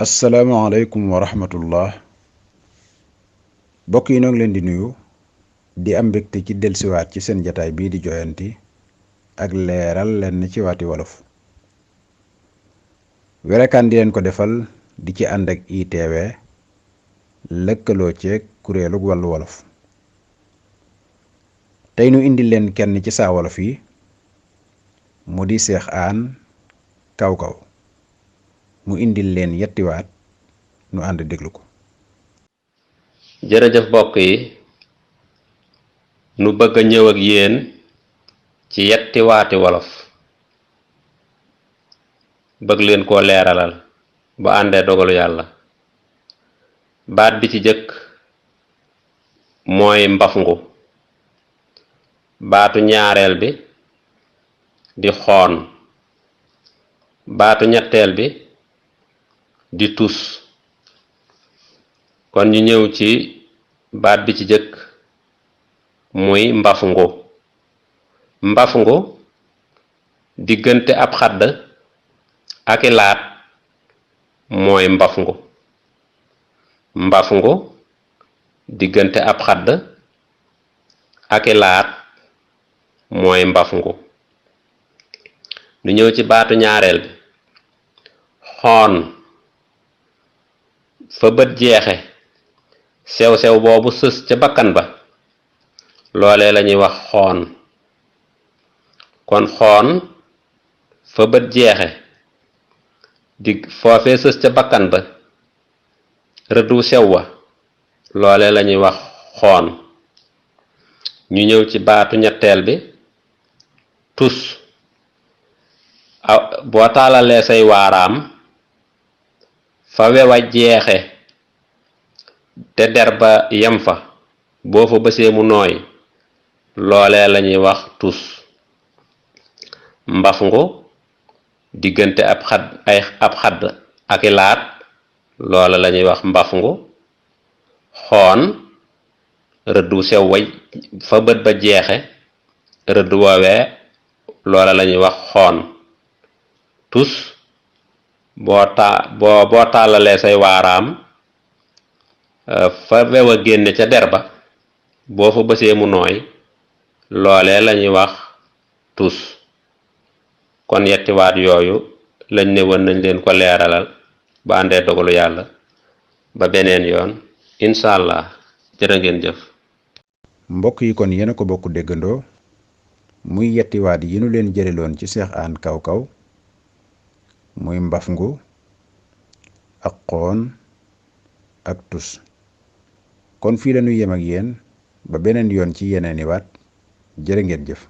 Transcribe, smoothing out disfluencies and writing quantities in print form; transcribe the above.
asalaamaaleykum wa rahmatullah mbokk yi noo ngi leen di nuyu di am mbégte ci delsiwaat ci seen jataay bii di joyanti ak leeral lenn ci waati wolof Welekaan di leen ko defal di ci ànd ak ITV lëkkaloo ceeg kuréelug wàllu wolof. tey nu indi leen kenn ci saa wolof yi mu di Seex Aan Kaw Kaw mu indil leen yetti waat nu ànd déglu ko. jërëjëf mbokk yi nu bëgg a ñëw ak yéen ci yetti waati wolof bëgg leen koo leeralal bu àndee dogalu yàlla. baat bi ci jëkk mooy mbafngu, baatu ñaareel bi di xoon, baatu ñetteel bi di tus. kon ñu ñëw ci baat bi ci jëkk muy mbafngu. mbafngu diggante ab xadd ak i laat mooy mbafngu. mbafngu diggante ab xadd ak i laat mooy mbafngu. ñu ñëw ci baatu ñaareel bi xoon, fa bët jeexe sew-sew boobu sës ca bakkan ba loolee lañuy wax xoon. kon xoon fa bët jeexe di foofee sës ca bakkan ba rëddu sew wa loolee lañuy wax xoon. ñu ñëw ci baatu ñetteel bi tus. boo taalalee say waaraam fa wewa jeexe te der ba yem fa boo fa bësee mu nooy loolee lañuy wax tus. mbafngu diggante ab xadd ak i laat loola lañuy wax mbafngu. xoon rëddu sew way fa bët ba jeexe rëdd woowee loola lañuy wax xoon. tus boo tàllalee say waaraam fa wew a génne ca der ba boo fa bësee mu nooy loolee lañuy wax tus. kon yetti waat yooyu lañ ne woon nañ leen ko leeralal ba àndee dogalu yàlla ba beneen yoon incha allah jërë ngeen jëf. mbokk yi kon yéen a ko bokk déggandoo muy yetti waat yi nu leen jëriloon ci Seex Aan Kaw Kaw muy mbafngu ak xoon ak tus. kon fii la ñu yem ak yéen ba beneen yoon ci yeneeni waat jërë ngeen jëf.